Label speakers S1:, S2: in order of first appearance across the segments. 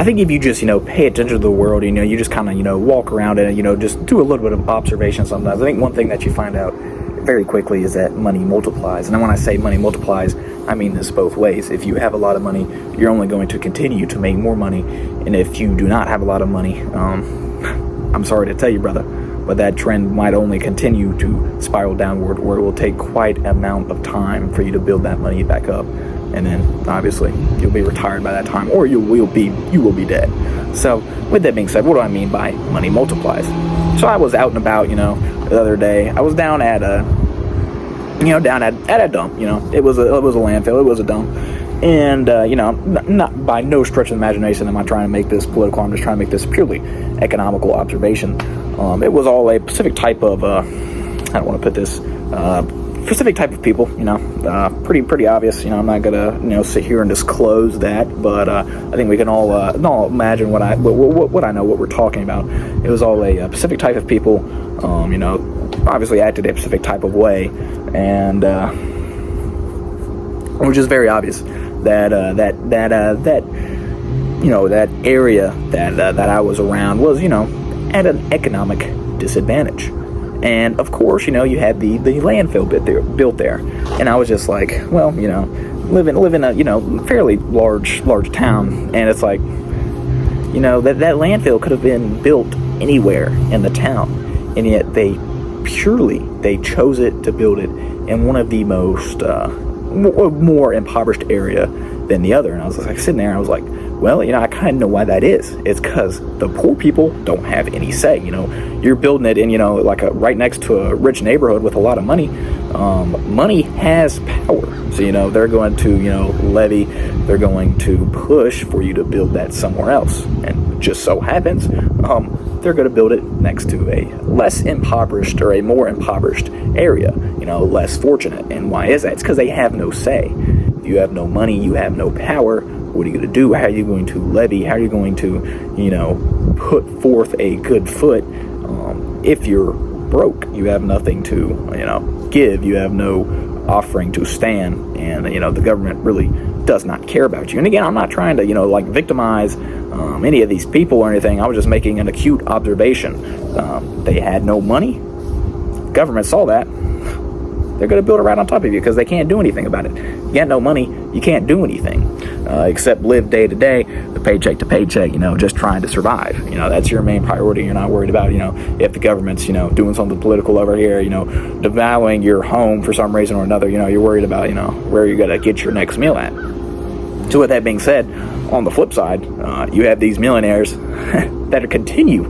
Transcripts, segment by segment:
S1: I think if you just, pay attention to the world, you just kind of, walk around it and, just do a little bit of observation sometimes. I think one thing that you find out very quickly is that money multiplies. And when I say money multiplies, I mean this both ways. If you have a lot of money, you're only going to continue to make more money. And if you do not have a lot of money, I'm sorry to tell you, brother, but that trend might only continue to spiral downward, where it will take quite an amount of time for you to build that money back up. And then obviously you'll be retired by that time, or you will be dead. So with that being said, what do I mean by money multiplies? So I was out and about, the other day. I was down at a dump. It was a landfill. It was a dump. And, not by no stretch of the imagination am I trying to make this political. I'm just trying to make this purely economical observation. It was all a specific type of, I don't want to put this, specific type of people, pretty obvious. I'm not gonna, sit here and disclose that, but I think we can all imagine what I know, what we're talking about. It was all a specific type of people, obviously acted a specific type of way, and which is very obvious that that area that I was around was, at an economic disadvantage. And of course, you had the landfill built there, and I was just like, well, live in a fairly large town, and it's like, that landfill could have been built anywhere in the town, and yet they chose it to build it in one of the most more impoverished area than the other. And I was like sitting there, and I was like, well, I kind of know why that is. It's because the poor people don't have any say. You're building it in, like right next to a rich neighborhood with a lot of money. Money has power. So, they're going to, levy, they're going to push for you to build that somewhere else. And just so happens, they're going to build it next to a less impoverished or a more impoverished area, less fortunate. And why is that? It's because they have no say. If you have no money, you have no power. What are you going to do? How are you going to levy? How are you going to, put forth a good foot? If you're broke, you have nothing to, give. You have no offering to stand. And, the government really does not care about you. And again, I'm not trying to, victimize any of these people or anything. I was just making an acute observation. They had no money. Government saw that. They're going to build it right on top of you because they can't do anything about it. You got no money, you can't do anything except live day to day, the paycheck to paycheck, just trying to survive. That's your main priority. You're not worried about, if the government's, doing something political over here, devaluing your home for some reason or another. You're worried about, where you're going to get your next meal at. So with that being said, on the flip side, you have these millionaires that continue.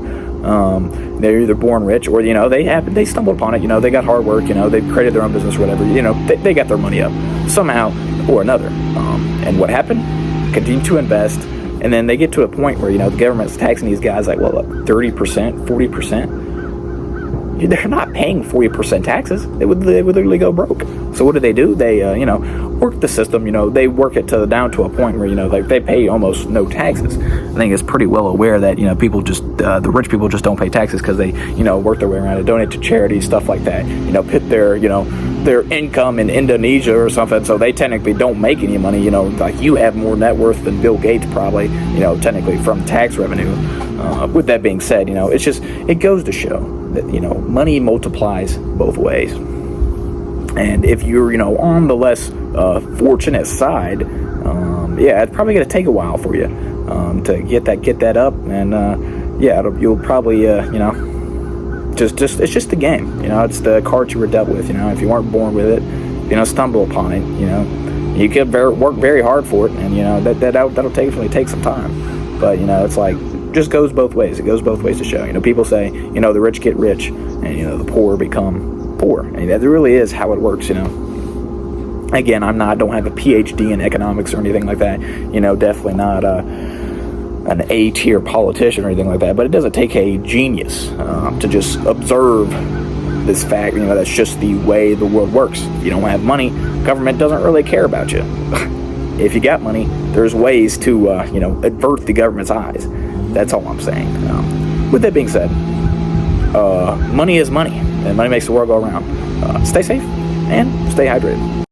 S1: They're either born rich or, they stumbled upon it, they got hard work, they created their own business or whatever, they got their money up somehow or another. And what happened? Continue to invest. And then they get to a point where, the government's taxing these guys like, 30%, 40%. They're not paying 40% taxes. They would literally go broke. So what do? They, work the system. They work it down to a point where, they pay almost no taxes. I think it's pretty well aware that, people just, the rich people just don't pay taxes because they, work their way around it, donate to charities, stuff like that. Put their, their income in Indonesia or something, so they technically don't make any money. Like you have more net worth than Bill Gates probably, technically from tax revenue. With that being said, it goes to show that, money multiplies both ways. And if you're, on the less fortunate side, it's probably going to take a while for you to get that up. And you'll probably, it's just the game. It's the cards you were dealt with. If you weren't born with it, stumble upon it. You could work very hard for it, and that'll definitely take some time. But it's like, just goes both ways. It goes both ways to show. People say, the rich get rich, and the poor become poor. And that really is how it works. Again, I don't have a PhD in economics or anything like that. Definitely not an A-tier politician or anything like that. But it doesn't take a genius to just observe this fact. That's just the way the world works. If you don't have money, government doesn't really care about you. If you got money, there's ways to avert the government's eyes. That's all I'm saying. With that being said, money is money, and money makes the world go around. Stay safe and stay hydrated.